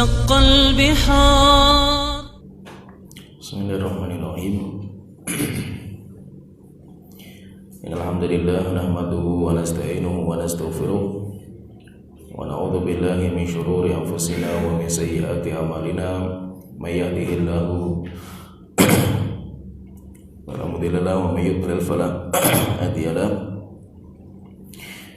وشق البحار. بسم الله الرحمن الرحيم. الحمد لله نحمده ونستعينه ونستغفره ونعوذ بالله من شرور أنفسنا ومن سيئات أعمالنا من يهده الله فلا مضل له ومن يضلل فلا هادي له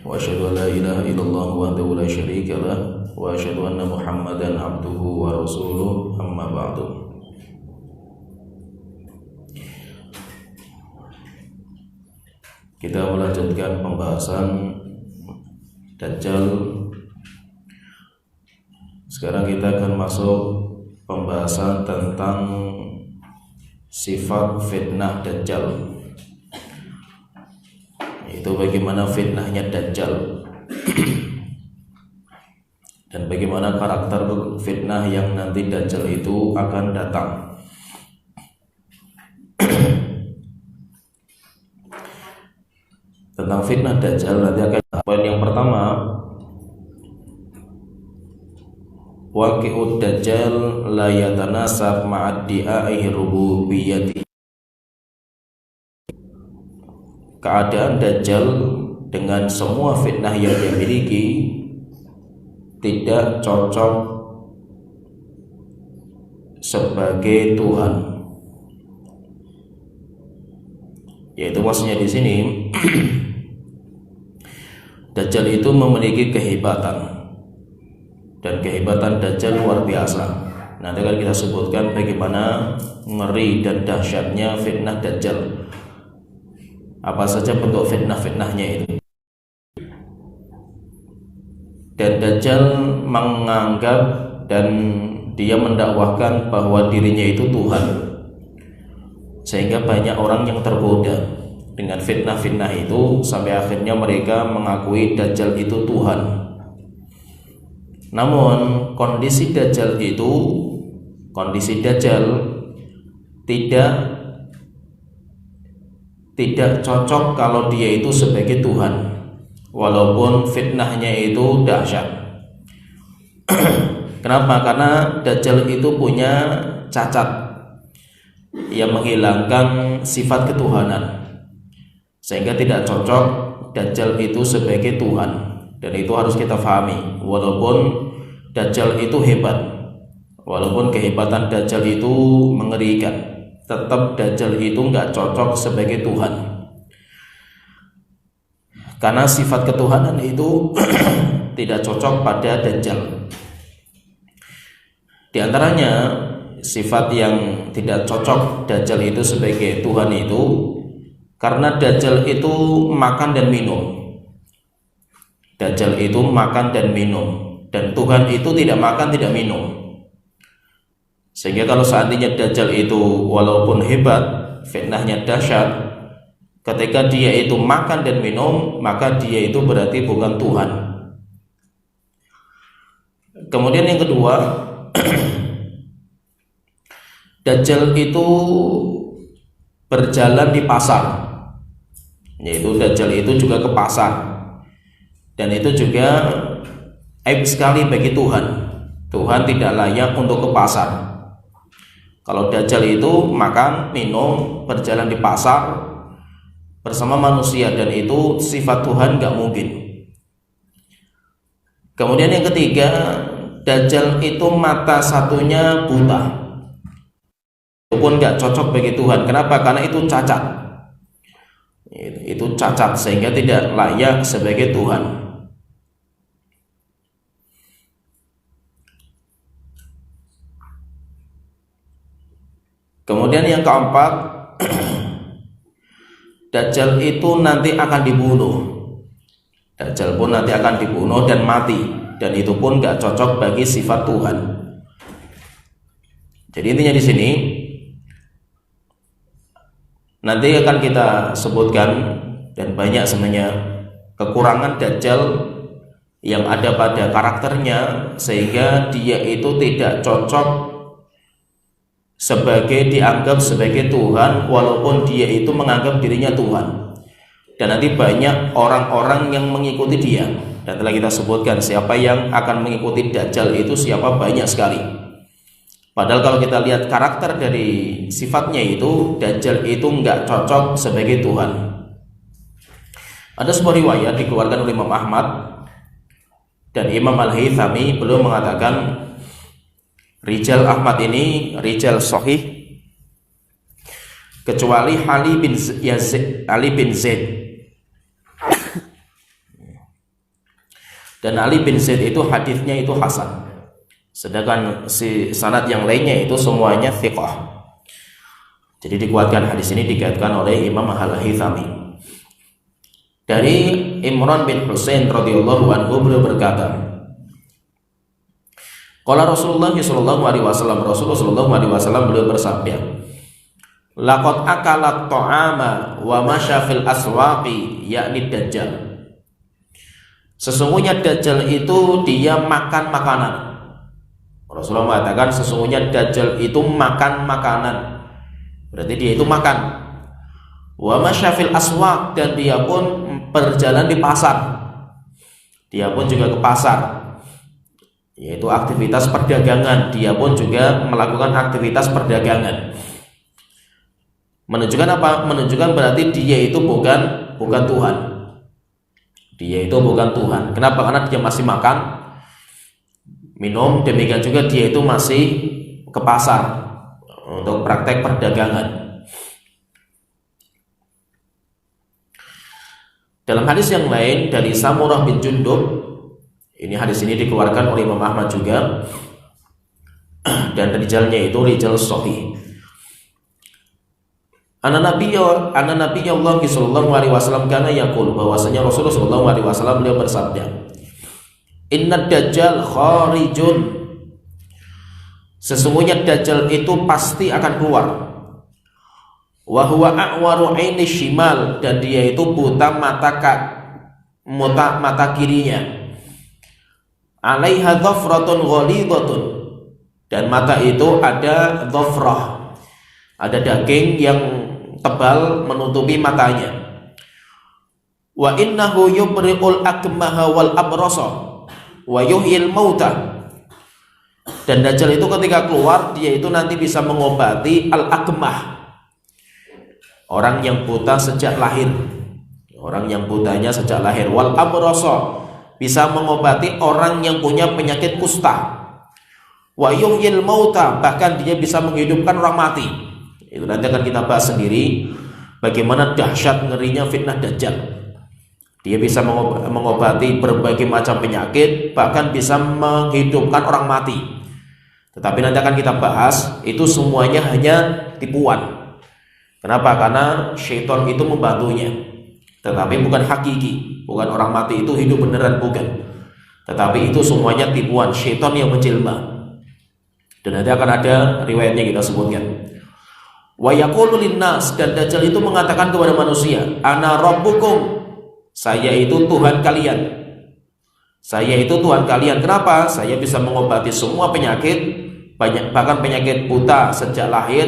وأشهد أن لا إله إلا الله وحده لا شريك له وأشهد أن محمدا عبده ورسوله أما بعد. Kita melanjutkan pembahasan Dajjal. Sekarang kita akan masuk pembahasan tentang sifat fitnah Dajjal, yaitu bagaimana fitnahnya Dajjal dan bagaimana karakter fitnah yang nanti Dajjal itu akan datang. Tentang fitnah Dajjal nanti akan poin yang pertama, waqi'ud Dajjal la yatanasab ma'addi'a'i rububiyyati. Keadaan Dajjal dengan semua fitnah yang dia miliki tidak cocok sebagai Tuhan. Yaitu maksudnya di sini Dajjal itu memiliki kehebatan, dan kehebatan Dajjal luar biasa. Nanti akan kita sebutkan bagaimana ngeri dan dahsyatnya fitnah Dajjal. Apa saja bentuk fitnah-fitnahnya itu. Dan Dajjal menganggap dan dia mendakwahkan bahwa dirinya itu Tuhan, sehingga banyak orang yang tergoda dengan fitnah-fitnah itu sampai akhirnya mereka mengakui Dajjal itu Tuhan. Namun kondisi Dajjal tidak cocok kalau dia itu sebagai Tuhan, walaupun fitnahnya itu dahsyat. Kenapa? Karena Dajjal itu punya cacat yang menghilangkan sifat ketuhanan, sehingga tidak cocok Dajjal itu sebagai Tuhan. Dan itu harus kita pahami. Walaupun Dajjal itu hebat, walaupun kehebatan Dajjal itu mengerikan, tetap Dajjal itu nggak cocok sebagai Tuhan, karena sifat ketuhanan itu tidak cocok pada Dajjal. Di antaranya sifat yang tidak cocok Dajjal itu sebagai Tuhan itu karena Dajjal itu makan dan minum. Dajjal itu makan dan minum, dan Tuhan itu tidak makan tidak minum. Sehingga kalau seandainya Dajjal itu walaupun hebat, fitnahnya dahsyat, ketika dia itu makan dan minum, maka dia itu berarti bukan Tuhan. Kemudian yang kedua, Dajjal itu berjalan di pasar, yaitu Dajjal itu juga ke pasar, dan itu juga aib sekali bagi Tuhan. Tuhan tidak layak untuk ke pasar. Kalau Dajjal itu makan, minum, berjalan di pasar bersama manusia, dan itu sifat Tuhan gak mungkin. Kemudian yang ketiga, Dajjal itu mata satunya buta, itu pun gak cocok bagi Tuhan. Kenapa? Karena itu cacat. Itu cacat sehingga tidak layak sebagai Tuhan. Kemudian yang keempat, Dajjal itu nanti akan dibunuh. Dajjal pun nanti akan dibunuh dan mati, dan itu pun gak cocok bagi sifat Tuhan. Jadi intinya di sini nanti akan kita sebutkan, dan banyak sebenarnya kekurangan Dajjal yang ada pada karakternya sehingga dia itu tidak cocok dianggap sebagai Tuhan, walaupun dia itu menganggap dirinya Tuhan. Dan nanti banyak orang-orang yang mengikuti dia, Dan telah kita sebutkan siapa yang akan mengikuti Dajjal itu siapa, banyak sekali. Padahal kalau kita lihat karakter dari sifatnya itu, Dajjal itu nggak cocok sebagai Tuhan. Ada sebuah riwayat dikeluarkan oleh Imam Ahmad dan Imam Al-Haythami beliau mengatakan Rijal Ahmad ini rijal sahih kecuali Ali bin Zaid. Dan Ali bin Zaid itu hadisnya itu hasan. Sedangkan si sanad yang lainnya itu semuanya thiqah. Jadi dikuatkan, hadis ini dikaitkan oleh Imam Al-Haythami. Dari Imran bin Husain radhiyallahu anhu beliau berkata, qala Rasulullah sallallahu alaihi wasallam, Rasulullah sallallahu alaihi wasallam beliau bersabda, laqad akalat ta'ama wa masya fil aswaqi, yakni Dajjal. Sesungguhnya Dajjal itu dia makan makanan. Rasulullah mengatakan sesungguhnya Dajjal itu makan makanan. Berarti dia itu makan. Wa masya fil aswaq, dan dia pun berjalan di pasar. Dia pun juga ke pasar, yaitu aktivitas perdagangan. Dia pun juga melakukan aktivitas perdagangan. Menunjukkan apa? Menunjukkan berarti dia itu bukan Tuhan. Dia itu bukan Tuhan. Kenapa? Karena dia masih makan, minum, demikian juga dia itu masih ke pasar untuk praktek perdagangan. Dalam hadis yang lain dari Samurah bin Jundub, ini hadis ini dikeluarkan oleh Imam Ahmad juga, dan rijalnya itu rijal sahih. Anna Nabi Allah sallallahu alaihi wasallam kana yaqul, bahwasanya Rasulullah sallallahu alaihi wasallam beliau bersabda, Inna Dajjal kharijun, sesungguhnya Dajjal itu pasti akan keluar. Wa huwa a'waru aini shimal, dan dia itu buta mata kirinya. Alaiha dhafratun ghalidhatun, dan mata itu ada dhafrah, ada daging yang tebal menutupi matanya. Wa innahu yubri'ul akmaha wal abrasa wa yuhyil mauta, dan Dajjal itu ketika keluar dia itu nanti bisa mengobati al-akmah, orang yang buta sejak lahir, orang yang butanya sejak lahir, wal abrasa, bisa mengobati orang yang punya penyakit kusta, wa yuhyil mauta, bahkan dia bisa menghidupkan orang mati. Itu nanti akan kita bahas sendiri bagaimana dahsyat ngerinya fitnah Dajjal. Dia bisa mengobati berbagai macam penyakit, bahkan bisa menghidupkan orang mati. Tetapi nanti akan kita bahas itu semuanya hanya tipuan. Kenapa? Karena syaitan itu membantunya, tetapi bukan hakiki, bukan orang mati itu hidup beneran, bukan. Tetapi itu semuanya tipuan, syaitan yang menjelma. Dan nanti akan ada riwayatnya kita sebutkan. Wa yaqulu linnas, dan Dajjal itu mengatakan kepada manusia, ana rabbukum, saya itu Tuhan kalian. Saya itu Tuhan kalian. Kenapa? Saya bisa mengobati semua penyakit, bahkan penyakit buta sejak lahir.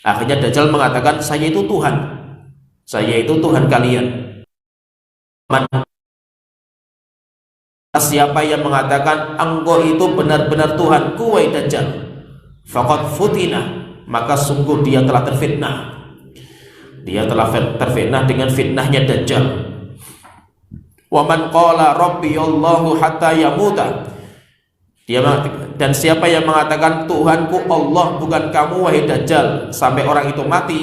Akhirnya Dajjal mengatakan, saya itu Tuhan, saya itu Tuhan kalian. Siapa yang mengatakan engkau itu benar-benar Tuhan, wahai Dajjal, faqad futina, maka sungguh dia telah terfitnah. Dia telah terfitnah dengan fitnahnya Dajjal. Wa man qala rabbi Allahu hatta yamuta, dan siapa yang mengatakan Tuhanku Allah bukan kamu wahai Dajjal, sampai orang itu mati,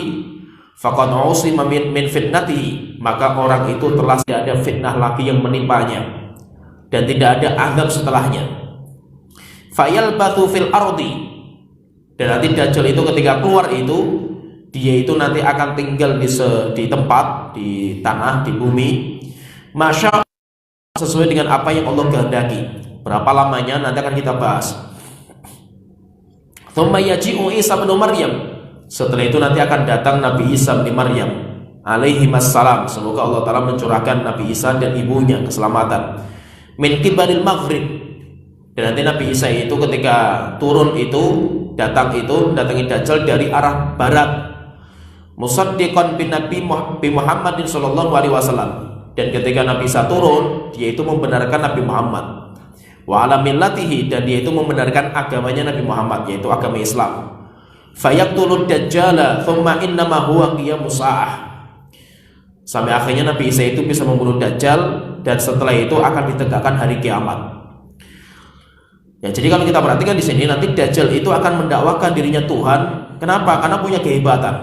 faqad usima min fitnatihi, maka orang itu telah tidak ada fitnah lagi yang menimpanya, dan tidak ada azab setelahnya. Fayalbathu fil ardi, dan nanti Dajjal itu ketika keluar itu, dia itu nanti akan tinggal di tempat, di tanah, di bumi, masya Allah, sesuai dengan apa yang Allah kehendaki. Berapa lamanya nanti akan kita bahas. Tsumma yaji'u Isa bin Maryam, setelah itu nanti akan datang Nabi Isa bin Maryam alaihi wassalam, semoga Allah Ta'ala mencurahkan Nabi Isa dan ibunya keselamatan, min qibalil maghrib, dan nanti Nabi Isa itu ketika turun itu datangi Dajjal dari arah barat. musaddiqan bi Muhammadin sallallahu alaihi wasallam, dan ketika Nabi Isa turun, dia itu membenarkan Nabi Muhammad. Wa ala millatihi, dan dia itu membenarkan agamanya Nabi Muhammad, yaitu agama Islam. Fayaqtulud dajjala thumma innama huwa qiyamus saah. Sampai akhirnya Nabi Isa itu bisa membunuh Dajjal, dan setelah itu akan ditegakkan hari kiamat. Ya, jadi kalau kita perhatikan di sini, nanti Dajjal itu akan mendakwakan dirinya Tuhan. Kenapa? Karena punya kehebatan.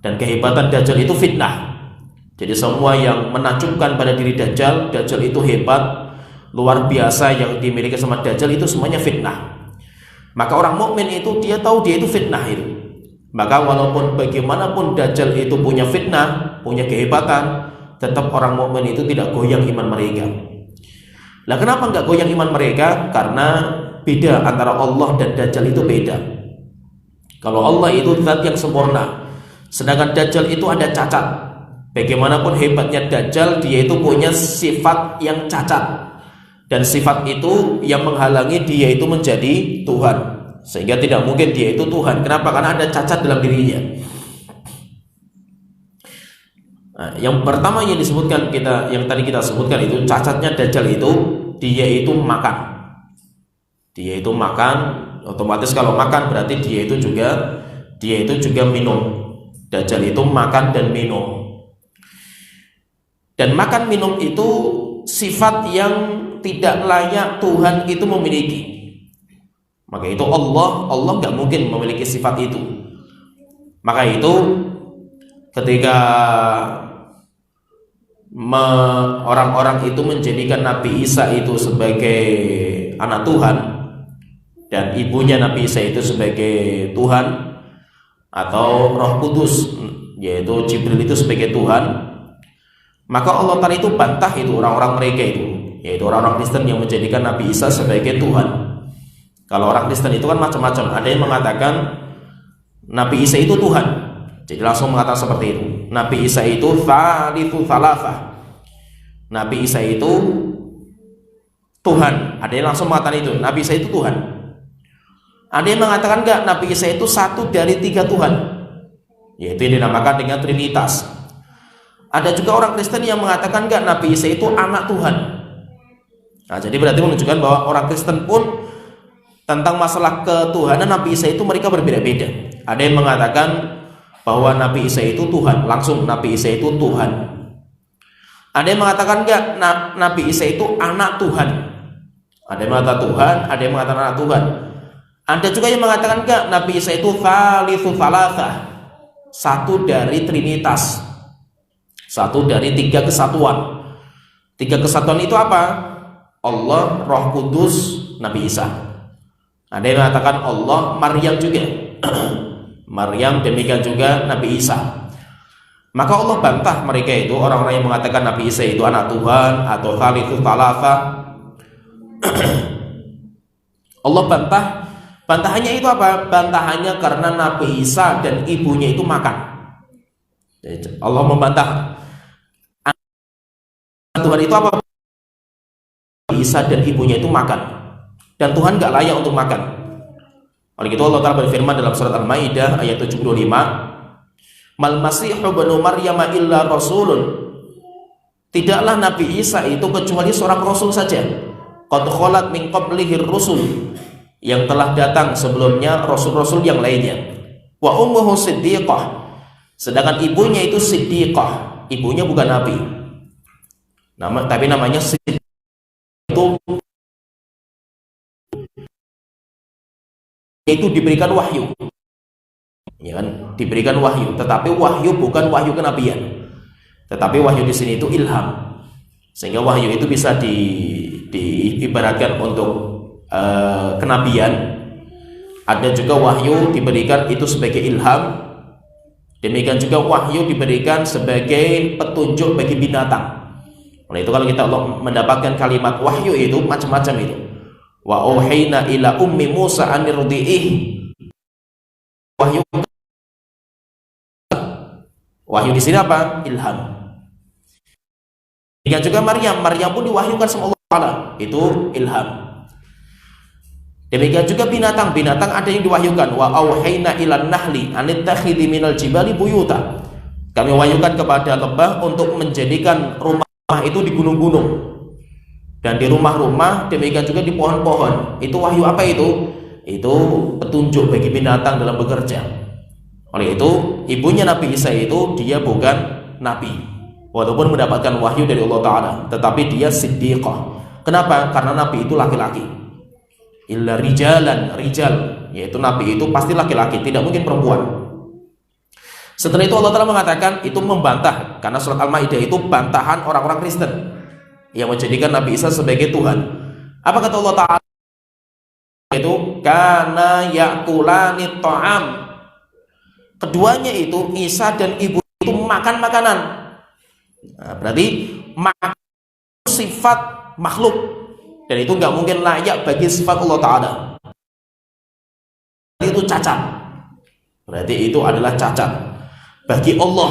Dan kehebatan Dajjal itu fitnah. Jadi semua yang menacungkan pada diri Dajjal itu hebat, luar biasa, yang dimiliki sama Dajjal itu semuanya fitnah. Maka orang mukmin itu dia tahu dia itu fitnah itu. Maka walaupun bagaimanapun Dajjal itu punya fitnah, punya kehebatan, tetap orang mukmin itu tidak goyang iman mereka. Lah kenapa nggak goyang iman mereka? Karena beda antara Allah dan Dajjal itu beda. Kalau Allah itu zat yang sempurna, sedangkan Dajjal itu ada cacat. Bagaimanapun hebatnya Dajjal, dia itu punya sifat yang cacat, dan sifat itu yang menghalangi dia itu menjadi Tuhan. Sehingga tidak mungkin dia itu Tuhan. Kenapa? Karena ada cacat dalam dirinya. Nah, yang pertama yang disebutkan yang tadi kita sebutkan itu, cacatnya Dajjal itu dia itu makan. Otomatis kalau makan berarti dia itu juga minum. Dajjal itu makan dan minum. Dan makan minum itu sifat yang tidak layak Tuhan itu memiliki. Maka itu Allah nggak mungkin memiliki sifat itu. Maka itu ketika orang-orang itu menjadikan Nabi Isa itu sebagai anak Tuhan, dan ibunya Nabi Isa itu sebagai Tuhan, atau Roh Kudus yaitu Jibril itu sebagai Tuhan, maka Allah Ta'ala itu bantah itu orang-orang mereka itu, yaitu orang-orang Kristen yang menjadikan Nabi Isa sebagai Tuhan. Kalau orang Kristen itu kan macam-macam. Ada yang mengatakan Nabi Isa itu Tuhan, jadi langsung mengatakan seperti itu. Nabi Isa itu Thalithu Thalathah, Nabi Isa itu Tuhan. Ada yang langsung mengatakan itu, Nabi Isa itu Tuhan. Ada yang mengatakan enggak, Nabi Isa itu satu dari 3 Tuhan, yaitu yang dinamakan dengan Trinitas. Ada juga orang Kristen yang mengatakan enggak, Nabi Isa itu anak Tuhan. Nah, jadi berarti menunjukkan bahwa orang Kristen pun tentang masalah ketuhanan Nabi Isa itu mereka berbeda-beda. Ada yang mengatakan bahwa Nabi Isa itu Tuhan, langsung Nabi Isa itu Tuhan. Ada yang mengatakan enggak, Nabi Isa itu anak Tuhan. Ada yang mengatakan Tuhan, ada yang mengatakan anak Tuhan. Ada juga yang mengatakan enggak, Nabi Isa itu Thalithu Thalathah, satu dari Trinitas, satu dari 3 kesatuan. 3 kesatuan itu apa? Allah, Roh Kudus, Nabi Isa. Ada yang mengatakan Allah, Maryam juga. Maryam, demikian juga Nabi Isa. Maka Allah bantah mereka itu, orang-orang yang mengatakan Nabi Isa itu anak Tuhan atau Thalithu Thalatha. Allah bantah. Bantahannya itu apa? Bantahannya karena Nabi Isa dan ibunya itu makan. Allah membantah. Tuhan itu apa? Nabi Isa dan ibunya itu makan. Dan Tuhan gak layak untuk makan. Oleh itu Allah Ta'ala berfirman dalam surat Al-Maidah ayat 75, Mal Masihu ibnu Maryam illa rasulun. Tidaklah Nabi Isa itu kecuali seorang rasul saja. Qad khalat min qablihi rusul, yang telah datang sebelumnya rasul-rasul yang lainnya. Wa ummuhu siddiqah, sedangkan ibunya itu siddiqah. Ibunya bukan nabi. Tapi namanya siddiqah. Itu diberikan wahyu, ya kan? Diberikan wahyu, tetapi wahyu bukan wahyu kenabian, tetapi wahyu di sini itu ilham, sehingga wahyu itu bisa diibaratkan untuk kenabian. Ada juga wahyu diberikan itu sebagai ilham, demikian juga wahyu diberikan sebagai petunjuk bagi binatang. Oleh itu kalau kita mendapatkan kalimat wahyu itu macam-macam itu. Wa auhayna ila ummi Musa an irdi'ih. Wahyu di sini apa? Ilham. Demikian juga Maryam pun diwahyukan sama Allah Ta'ala, itu ilham. Demikian juga binatang ada yang diwahyukan. Wa auhayna ilan nahli anittakhidhi minal jibali buyuta. Kami wahyukan kepada lebah untuk menjadikan rumah itu di gunung-gunung dan di rumah-rumah, demikian juga di pohon-pohon. Itu wahyu apa itu? Itu petunjuk bagi binatang dalam bekerja. Oleh itu, ibunya Nabi Isa itu dia bukan nabi, walaupun mendapatkan wahyu dari Allah Ta'ala, tetapi dia siddiqah. Kenapa? Karena nabi itu laki-laki. Illa rijalan, rijal, yaitu nabi itu pasti laki-laki, tidak mungkin perempuan. Setelah itu Allah Ta'ala mengatakan, itu membantah, karena surat Al-Ma'idah itu bantahan orang-orang Kristen yang menjadikan Nabi Isa sebagai Tuhan. Apa kata Allah Ta'ala? Itu kana yakulani ta'am. Keduanya itu, Isa dan ibu itu makan makanan. Nah, berarti makan sifat makhluk, dan itu nggak mungkin layak bagi sifat Allah Ta'ala. Itu cacat. Berarti itu adalah cacat bagi Allah,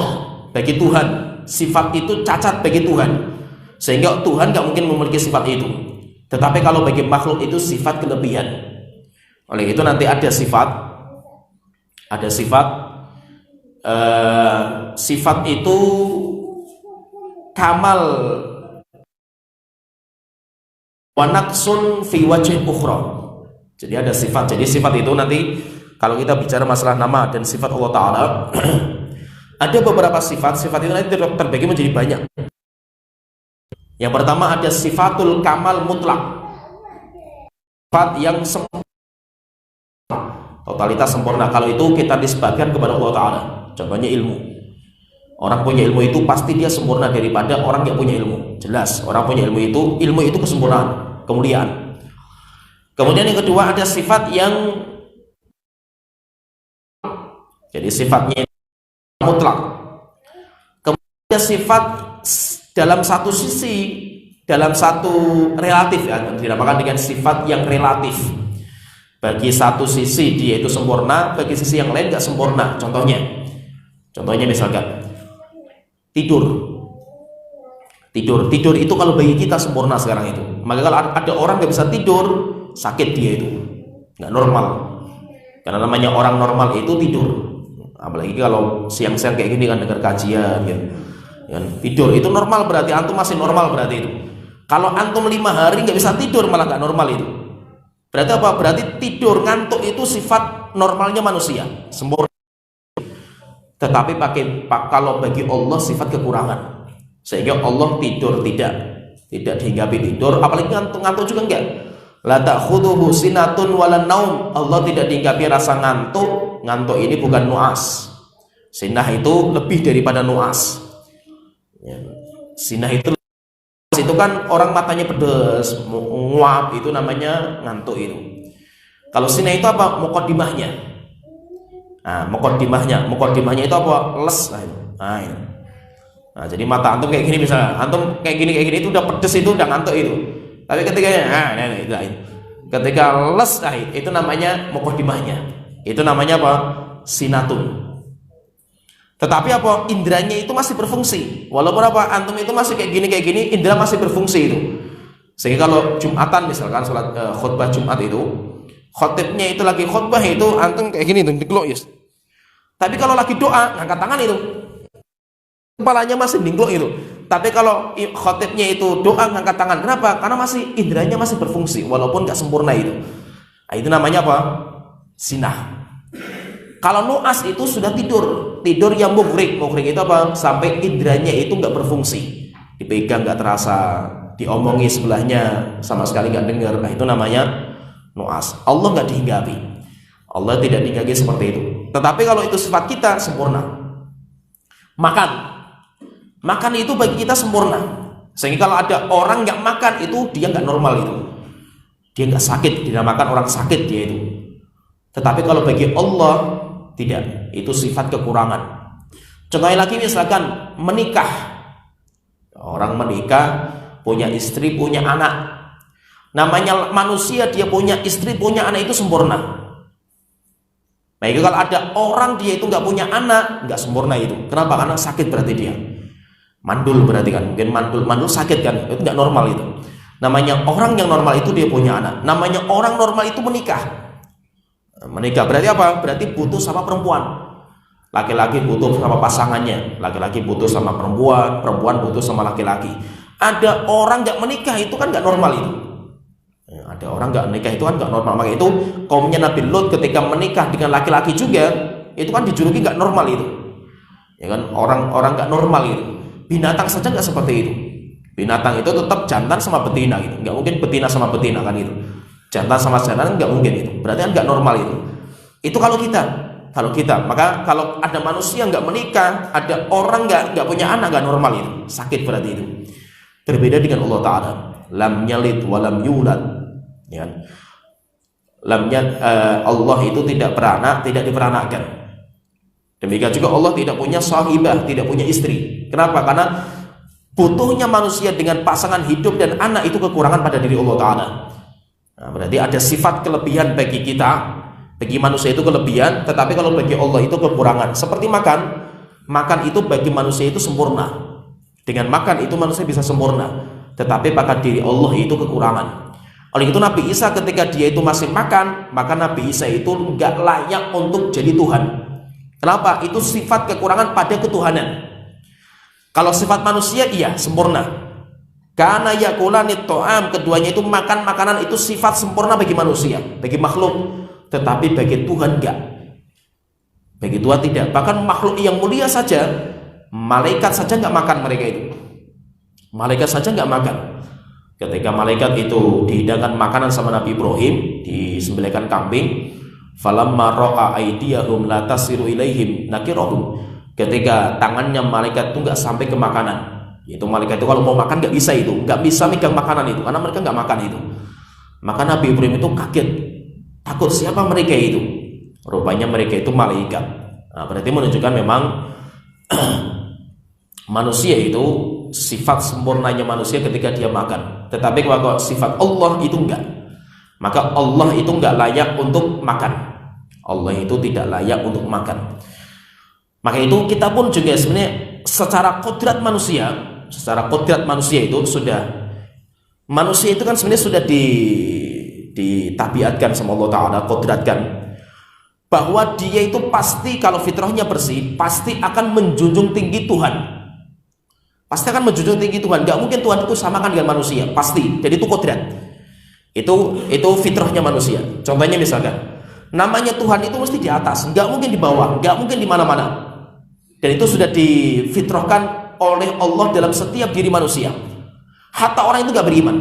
bagi Tuhan. Sifat itu cacat bagi Tuhan, sehingga Tuhan nggak mungkin memiliki sifat itu. Tetapi kalau bagi makhluk itu sifat kelebihan. Oleh itu nanti ada sifat itu kamal wa naqsun fi wajhin ukhra. Jadi ada sifat. Jadi sifat itu nanti kalau kita bicara masalah nama dan sifat Allah Ta'ala ada beberapa sifat itu nanti terbagi menjadi banyak. Yang pertama ada sifatul kamal mutlak, sifat yang sempurna, totalitas sempurna. Kalau itu kita nisbatkan kepada Allah Ta'ala. Contohnya ilmu. Orang punya ilmu itu pasti dia sempurna daripada orang yang punya ilmu. Jelas, orang punya ilmu itu kesempurnaan, kemuliaan. Kemudian yang kedua ada sifat yang jadi sifatnya mutlak. Kemudian ada sifat dalam satu sisi, dalam satu relatif, ya, dinamakan dengan sifat yang relatif. Bagi satu sisi dia itu sempurna, bagi sisi yang lain nggak sempurna. Contohnya misalkan tidur itu kalau bagi kita sempurna sekarang itu. Maka kalau ada orang nggak bisa tidur, sakit dia itu, nggak normal. Karena namanya orang normal itu tidur. Apalagi kalau siang-siang kayak gini kan dengar kajian gitu. Tidur itu normal, berarti antum masih normal berarti itu. Kalau antum 5 hari nggak bisa tidur malah nggak normal itu. Berarti apa? Berarti tidur, ngantuk itu sifat normalnya manusia, sempurna. Tetapi kalau bagi Allah sifat kekurangan, sehingga Allah tidur tidak dihinggapi tidur, apalagi ngantuk juga enggak. La ta'khudhuhu sinatun wala naum. Allah tidak dihinggapi rasa ngantuk. Ngantuk ini bukan nuas. Sinah itu lebih daripada nuas. Sinah itu kan orang matanya pedes, nguap, itu namanya ngantuk itu. Kalau sinah itu apa? Muqaddimahnya. Nah, muqaddimahnya itu apa? Les. Nah, jadi mata antum kayak gini misalnya, antum kayak gini itu udah pedes, itu udah ngantuk itu. Tapi ketika ketika les, itu namanya muqaddimahnya. Itu namanya apa? Sinatun. Tetapi apa? Indranya itu masih berfungsi. Walaupun apa? Antum itu masih kayak gini, indra masih berfungsi itu. Sehingga kalau Jumatan misalkan salat khutbah Jumat itu, khotibnya itu lagi khutbah itu antum kayak gini tuh, dikelok yes. Tapi kalau lagi doa ngangkat tangan itu, kepalanya masih dingklok itu. Tapi kalau khotibnya itu doa ngangkat tangan, kenapa? Karena masih indranya masih berfungsi walaupun gak sempurna itu. Nah, itu namanya apa? Sinah. Kalau nuas itu sudah tidur yang mughrik itu apa? Sampai indranya itu nggak berfungsi, dipegang nggak terasa, diomongi sebelahnya sama sekali nggak dengar. Nah, itu namanya nuas. Allah nggak dihinggapi, Allah tidak dihinggapi seperti itu. Tetapi kalau itu sifat kita sempurna. Makan itu bagi kita sempurna, sehingga kalau ada orang yang makan itu dia nggak normal itu, dia nggak sakit, dinamakan orang sakit dia itu. Tetapi kalau bagi Allah tidak, itu sifat kekurangan. Contohnya lagi misalkan menikah, orang menikah punya istri, punya anak. Namanya manusia, dia punya istri, punya anak itu sempurna. Nah itu kalau ada orang dia itu nggak punya anak, nggak sempurna itu. Kenapa? Karena sakit berarti dia. Mandul berarti kan, mungkin mandul sakit kan, itu nggak normal itu. Namanya orang yang normal itu dia punya anak. Namanya orang normal itu menikah. Menikah berarti apa? Berarti butuh sama perempuan. Laki-laki butuh sama pasangannya, laki-laki butuh sama perempuan, perempuan butuh sama laki-laki. Ada orang nggak menikah itu kan nggak normal itu. Ada orang nggak menikah itu kan nggak normal. Maka itu kaumnya Nabi Lut ketika menikah dengan laki-laki juga itu kan dijuluki nggak normal itu. Ya kan, orang-orang nggak normal itu. Binatang saja nggak seperti itu. Binatang itu tetap jantan sama betina gitu. Nggak mungkin betina sama betina kan itu. Jantan sama jantan nggak mungkin itu. Berarti kan nggak normal itu. Itu kalau kita. Maka kalau ada manusia nggak menikah, ada orang nggak punya anak, nggak normal itu, sakit berarti itu. Berbeda dengan Allah Taala, lam yalid walam yulad, ya. Allah itu tidak beranak, tidak diperanakkan. Demikian juga Allah tidak punya sahibah, tidak punya istri. Kenapa? Karena butuhnya manusia dengan pasangan hidup dan anak itu kekurangan pada diri Allah Taala. Nah, berarti ada sifat kelebihan bagi kita. Bagi manusia itu kelebihan, tetapi kalau bagi Allah itu kekurangan. Seperti makan itu bagi manusia itu sempurna. Dengan makan itu manusia bisa sempurna, tetapi pada diri Allah itu kekurangan. Oleh itu Nabi Isa ketika dia itu masih makan, maka Nabi Isa itu nggak layak untuk jadi Tuhan. Kenapa? Itu sifat kekurangan pada ketuhanan. Kalau sifat manusia iya sempurna. Karena yakulani to'am, keduanya itu makan makanan itu sifat sempurna bagi manusia, bagi makhluk. Tetapi bagi Tuhan enggak. Bagi Tuhan tidak. Bahkan makhluk yang mulia saja, malaikat saja enggak makan mereka itu. Malaikat saja enggak makan. Ketika malaikat itu dihidangkan makanan sama Nabi Ibrahim, disembelihkan kambing, falamma ra'a aydiyahum la tasiru ilaihim nakirahum. Ketika tangannya malaikat itu enggak sampai ke makanan. Itu malaikat itu kalau mau makan enggak bisa itu, enggak bisa megang makanan itu karena mereka enggak makan itu. Maka Nabi Ibrahim itu kaget. Takut siapa mereka itu? Rupanya mereka itu malaikat. Nah, berarti menunjukkan memang manusia itu sifat sempurnanya manusia ketika dia makan. Tetapi kalau sifat Allah itu enggak, maka Allah itu enggak layak untuk makan. Allah itu tidak layak untuk makan. Maka itu kita pun juga sebenarnya secara kodrat manusia itu sudah, manusia itu kan sebenarnya sudah ditabiatkan sama Allah Ta'ala, kodratkan bahwa dia itu pasti kalau fitrahnya bersih pasti akan menjunjung tinggi Tuhan, pasti akan menjunjung tinggi Tuhan. Gak mungkin Tuhan itu samakan dengan manusia, pasti. Jadi itu kodrat, itu fitrahnya manusia. Contohnya misalkan namanya Tuhan itu mesti di atas, gak mungkin di bawah, gak mungkin di mana-mana. Dan itu sudah difitrahkan oleh Allah dalam setiap diri manusia. Hatta orang itu gak beriman.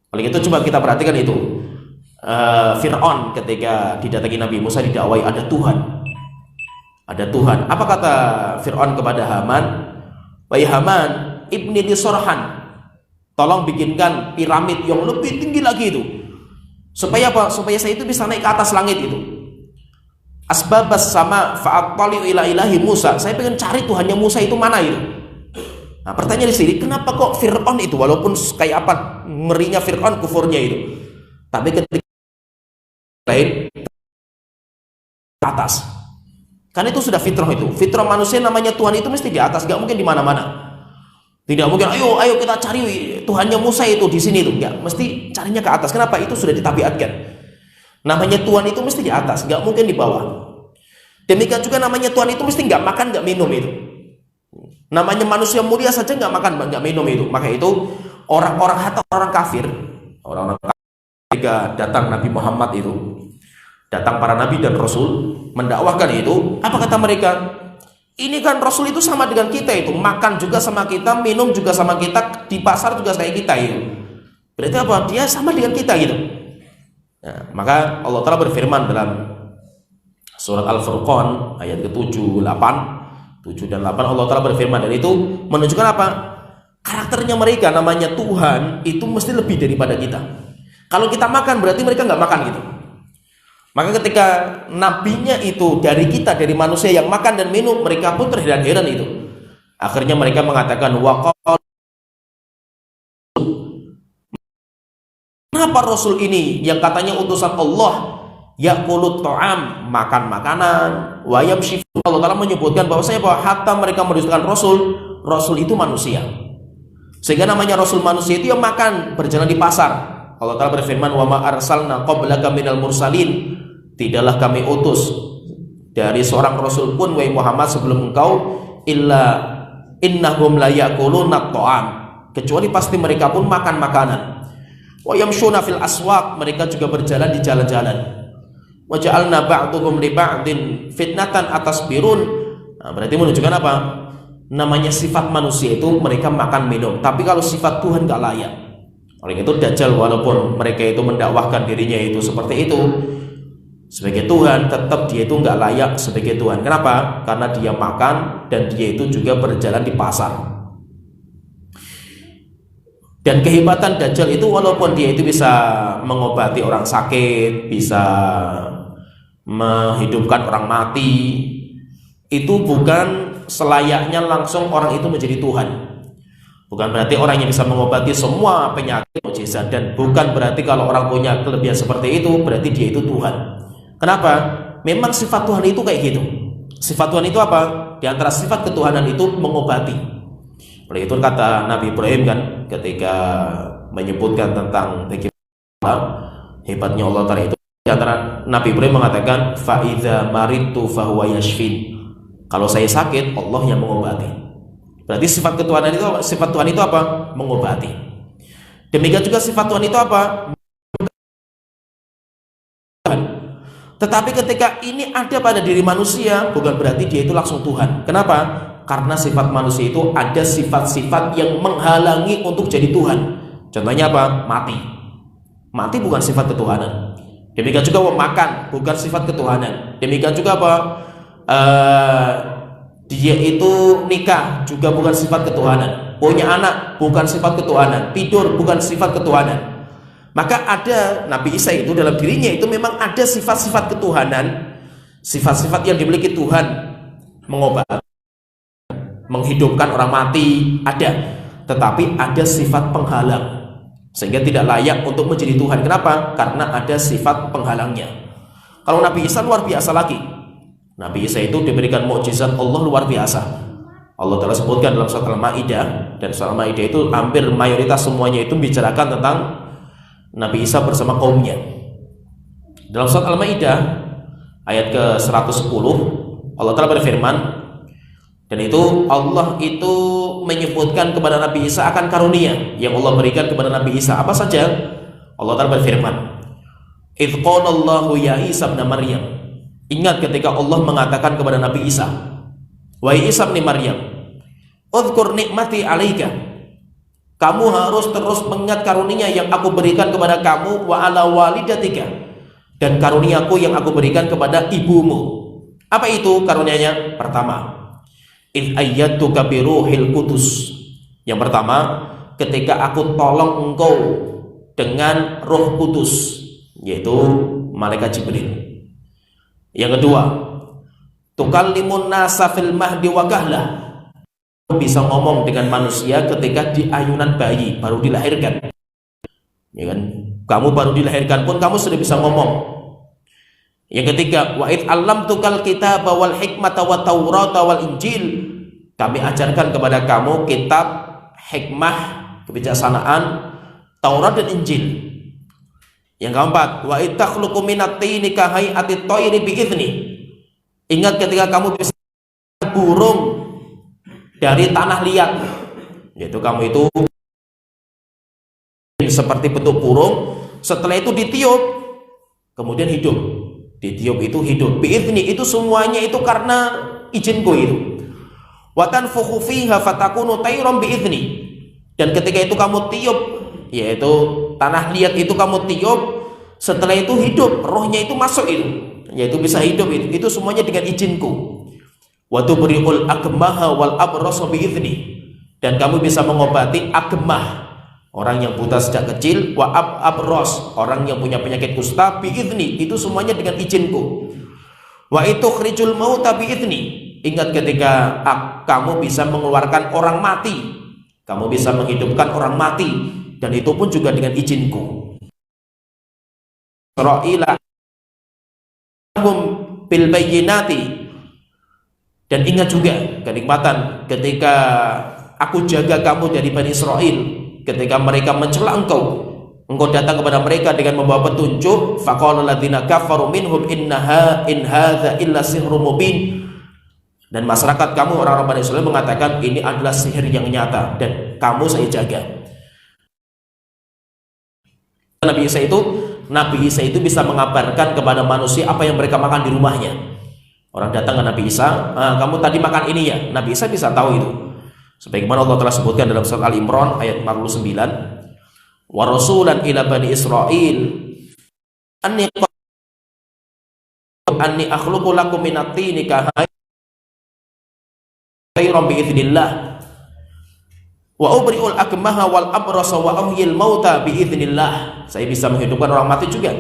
Oleh itu coba kita perhatikan itu Fir'aun ketika didatangi Nabi Musa didakwai ada Tuhan. Apa kata Fir'aun kepada Haman? Wahai Haman, ibni li sorhan, tolong bikinkan piramid yang lebih tinggi lagi itu. Supaya apa? Supaya saya itu bisa naik ke atas langit itu. Asbabas sama fa'attali'u ila ilahi Musa. Saya pengen cari Tuhannya Musa itu mana itu. Nah, pertanyaan di sini, kenapa kok Fir'aun itu walaupun kayak apa ngerinya Fir'aun kufurnya itu, tapi ketika lain atas, kan itu sudah fitrah itu. Fitrah manusia namanya Tuhan itu mesti di atas, gak mungkin di mana-mana. Tidak mungkin ayo kita cari Tuhannya Musa itu di sini itu, enggak, mesti carinya ke atas. Kenapa? Itu sudah ditabiatkan. Namanya Tuhan itu mesti di atas, gak mungkin di bawah. Demikian juga namanya Tuhan itu mesti gak makan, gak minum itu. Namanya manusia mulia saja nggak makan, nggak minum itu. Maka itu orang-orang kafir, ketika datang Nabi Muhammad itu, datang para nabi dan rasul mendakwahkan itu, apa kata mereka? Ini kan rasul itu sama dengan kita itu, makan juga sama kita, minum juga sama kita, di pasar juga kayak kita itu. Berarti apa? Dia sama dengan kita gitu. Nah, maka Allah Ta'ala berfirman dalam surat Al-Furqan ayat ke-7, 7 dan 8 Allah Ta'ala berfirman, dan itu menunjukkan apa? Karakternya mereka, namanya Tuhan itu mesti lebih daripada kita. Kalau kita makan berarti mereka nggak makan gitu. Maka ketika nabinya itu dari kita, dari manusia yang makan dan minum, mereka pun terheran-heran itu. Akhirnya mereka mengatakan, waqal, kenapa Rasul ini yang katanya utusan Allah yaqulut ta'am, makan makanan, wa yamshi. Allah Ta'ala menyebutkan bahwasanya bahwa hatta mereka mendustakan Rasul itu manusia. Sehingga namanya Rasul manusia itu yang makan, berjalan di pasar. Allah Ta'ala berfirman, wa ma arsalna qablaka minal mursalin, tidaklah kami utus dari seorang rasul pun wahai Muhammad sebelum engkau, illa innahum la ya'kuluna ta'am, kecuali pasti mereka pun makan makanan. Wa yamshuna fil aswaq, mereka juga berjalan di jalan-jalan. Wa ja'alna ba'duhum li ba'din fitnatan atasbirun. Nah, berarti menunjukkan apa? Namanya sifat manusia itu mereka makan minum, tapi kalau sifat Tuhan gak layak. Oleh itu Dajjal walaupun mereka itu mendakwahkan dirinya itu seperti itu sebagai Tuhan, tetap dia itu gak layak sebagai Tuhan. Kenapa? Karena dia makan dan dia itu juga berjalan di pasar. Dan kehebatan Dajjal itu walaupun dia itu bisa mengobati orang sakit, bisa menghidupkan orang mati, itu bukan selayaknya langsung orang itu menjadi Tuhan. Bukan berarti orang yang bisa mengobati semua penyakit mukjizat, dan bukan berarti kalau orang punya kelebihan seperti itu berarti dia itu Tuhan. Kenapa? Memang sifat Tuhan itu kayak gitu. Sifat Tuhan itu apa? Di antara sifat ketuhanan itu mengobati. Oleh itu kata Nabi Ibrahim kan ketika menyebutkan tentang bagaimana hebatnya Allah Ta'ala itu, di antara Nabi Ibrahim mengatakan fa idza maridtu fahuwa yashfin. Kalau saya sakit, Allah yang mengobati. Berarti sifat ketuhanan itu, sifat Tuhan itu apa? Mengobati. Demikian juga sifat Tuhan itu apa? Tetapi ketika ini ada pada diri manusia, bukan berarti dia itu langsung Tuhan. Kenapa? Karena sifat manusia itu ada sifat-sifat yang menghalangi untuk jadi Tuhan. Contohnya apa? Mati. Mati bukan sifat ketuhanan. Demikian juga makan, bukan sifat ketuhanan. Demikian juga apa? Dia itu nikah juga bukan sifat ketuhanan, punya anak bukan sifat ketuhanan, tidur bukan sifat ketuhanan. Maka ada Nabi Isa itu dalam dirinya itu memang ada sifat-sifat ketuhanan, sifat-sifat yang dimiliki Tuhan, mengobati, menghidupkan orang mati ada, tetapi ada sifat penghalang sehingga tidak layak untuk menjadi Tuhan. Kenapa? Karena ada sifat penghalangnya. Kalau Nabi Isa luar biasa lagi. Nabi Isa itu diberikan mukjizat Allah luar biasa. Allah telah sebutkan dalam surat Al-Maidah, dan surat Al-Maidah itu hampir mayoritas semuanya itu bicarakan tentang Nabi Isa bersama kaumnya. Dalam surat Al-Maidah ayat ke-110 Allah telah berfirman, dan itu Allah itu menyebutkan kepada Nabi Isa akan karunia yang Allah berikan kepada Nabi Isa. Apa saja? Allah telah berfirman, idz qala Allahu ya Isa ibn Maryam. Ingat ketika Allah mengatakan kepada Nabi Isa, wahai Isa bin Maryam, udhkur nikmati alaika, kamu harus terus mengingat karunia yang aku berikan kepada kamu, wa ala walidatika, dan karuniaku yang aku berikan kepada ibumu. Apa itu karunianya? Pertama, id ayyatuka bi ruhil qudus. Yang pertama, ketika aku tolong engkau dengan Roh Kudus, yaitu malaikat Jibril. Yang kedua, tukallimun nasa fil mahdi wa kahlah, bisa ngomong dengan manusia ketika di ayunan bayi baru dilahirkan, ya kan? Kamu baru dilahirkan pun kamu sudah bisa ngomong. Yang ketiga, wa id allamtukal kitaba wal hikmata wat taurata wal injil, kami ajarkan kepada kamu kitab, hikmah, kebijaksanaan, Taurat dan Injil. Yang keempat, wa ittakhluqu minat tini ka hay'ati thairi bi idzni. Ingat ketika kamu bisa burung dari tanah liat, yaitu kamu itu seperti bentuk burung, setelah itu ditiup kemudian hidup. Ditiup itu hidup. Bi idzni itu semuanya itu karena izinku itu. Wa tanfukhu fiha fatakunu tayran bi idzni. Dan ketika itu kamu tiup, yaitu tanah liat itu kamu tiup, setelah itu hidup, rohnya itu masuk itu, yaitu bisa hidup itu semuanya dengan izinku. Wa tubri'ul akmaha wal abrasa bi idzni, dan kamu bisa mengobati akmah, orang yang buta sejak kecil, wa abros, orang yang punya penyakit kusta, bi idzni, itu semuanya dengan izinku. Wa itukhrijul mauta bi idzni, ingat ketika kamu bisa mengeluarkan orang mati, kamu bisa menghidupkan orang mati, dan itu pun juga dengan izinku. Ra'ila bil bayyinati, dan ingat juga kenikmatan ketika aku jaga kamu dari Bani Israel ketika mereka mencela engkau datang kepada mereka dengan membawa petunjuk. Faqala alladziina kafaru minhum in hadza illa sihrun mubin. Dan masyarakat kamu orang-orang Bani Israil mengatakan ini adalah sihir yang nyata dan kamu saya jaga. Nabi Isa itu bisa mengabarkan kepada manusia apa yang mereka makan di rumahnya. Orang datang ke Nabi Isa, kamu tadi makan ini ya. Nabi Isa bisa tahu itu. Sebagaimana Allah telah sebutkan dalam surat Al-Imran ayat 49, wa rasulan ila bani Israil anni akhluqu lakum minat tini kahayran biidznillah wa ubri'ul akmaha wal abrasa wa uhyil mauta biidznillah. Saya bisa menghidupkan orang mati juga.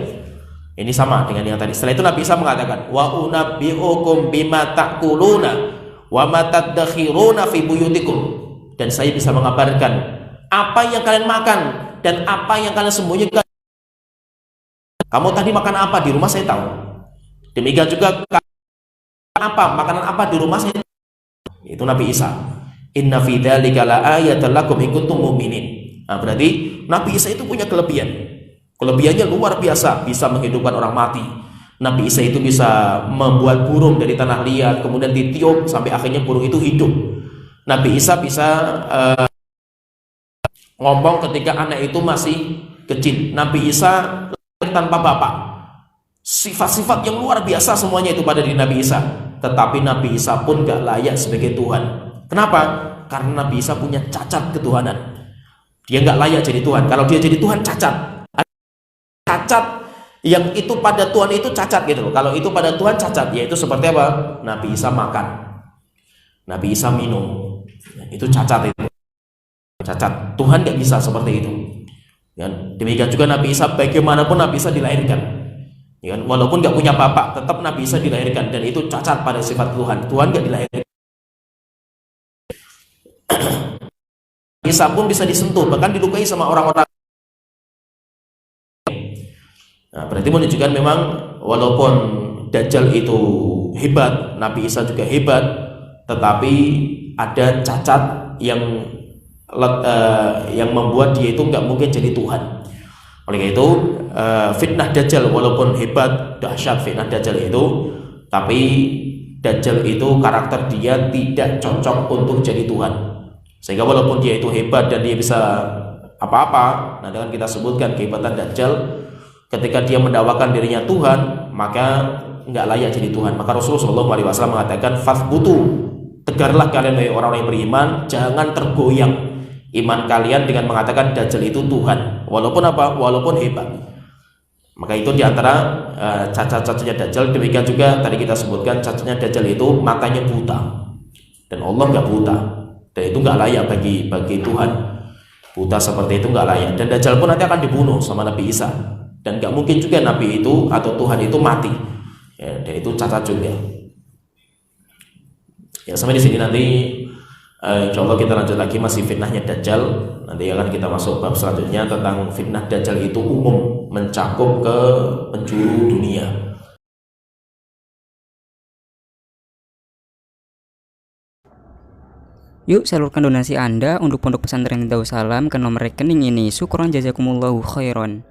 Ini sama dengan yang tadi. Setelah itu Nabi Isa mengatakan wa unabbi'ukum bima ta'kuluna wa ma tadakhiruna fi buyutikum. Dan saya bisa mengabarkan apa yang kalian makan dan apa yang kalian sembunyikan. Kamu tadi makan apa di rumah saya tahu. Demikian juga makanan apa di rumah saya tahu. Itu Nabi Isa. Inna fi dzalika la ayatan lakum in kuntum mu'minin. Nah, berarti Nabi Isa itu punya kelebihan. Kelebihannya luar biasa, bisa menghidupkan orang mati. Nabi Isa itu bisa membuat burung dari tanah liat, kemudian ditiup sampai akhirnya burung itu hidup. Nabi Isa bisa ngomong ketika anak itu masih kecil. Nabi Isa lahir tanpa bapak. Sifat-sifat yang luar biasa semuanya itu pada diri Nabi Isa. Tetapi Nabi Isa pun gak layak sebagai Tuhan. Kenapa? Karena Nabi Isa punya cacat ketuhanan. Dia gak layak jadi Tuhan. Kalau dia jadi Tuhan, cacat yang itu pada Tuhan itu cacat gitu loh. Kalau itu pada Tuhan cacat, yaitu seperti apa? Nabi Isa makan, Nabi Isa minum, itu cacat itu. Cacat. Tuhan gak bisa seperti itu. Ya, demikian juga Nabi Isa, bagaimanapun Nabi Isa dilahirkan. Ya, walaupun gak punya bapak, tetap Nabi Isa dilahirkan dan itu cacat pada sifat Tuhan. Tuhan gak dilahirkan. Nabi Isa pun bisa disentuh, bahkan dilukai sama orang-orang. Nah, berarti menunjukkan memang walaupun Dajjal itu hebat, Nabi Isa juga hebat, tetapi ada cacat yang membuat dia itu nggak mungkin jadi Tuhan. Oleh itu fitnah Dajjal walaupun hebat, dahsyat fitnah Dajjal itu, tapi Dajjal itu karakter dia tidak cocok untuk jadi Tuhan. Sehingga walaupun dia itu hebat dan dia bisa apa-apa, nanti akan kita sebutkan kehebatan Dajjal. Ketika dia mendakwakan dirinya Tuhan, maka nggak layak jadi Tuhan. Maka Rasulullah SAW mengatakan, "Fathbutu, tegarlah kalian wahai orang-orang yang beriman, jangan tergoyang iman kalian dengan mengatakan Dajjal itu Tuhan, walaupun apa? Walaupun hebat." Maka itu diantara cacat-cacatnya Dajjal. Demikian juga tadi kita sebutkan cacatnya Dajjal itu matanya buta, dan Allah nggak buta, dan itu nggak layak bagi Tuhan. Buta seperti itu nggak layak. Dan Dajjal pun nanti akan dibunuh sama Nabi Isa. Dan gak mungkin juga Nabi itu atau Tuhan itu mati, ya, dan itu cacat juga. Ya, sampai di sini nanti insya Allah kita lanjut lagi masih fitnahnya Dajjal. Nanti akan kita masuk bab selanjutnya tentang fitnah Dajjal itu umum, mencakup ke penjuru dunia. Yuk salurkan donasi Anda untuk Pondok Pesantren Darussalam ke nomor rekening ini. Syukron jazakumullahu khairan.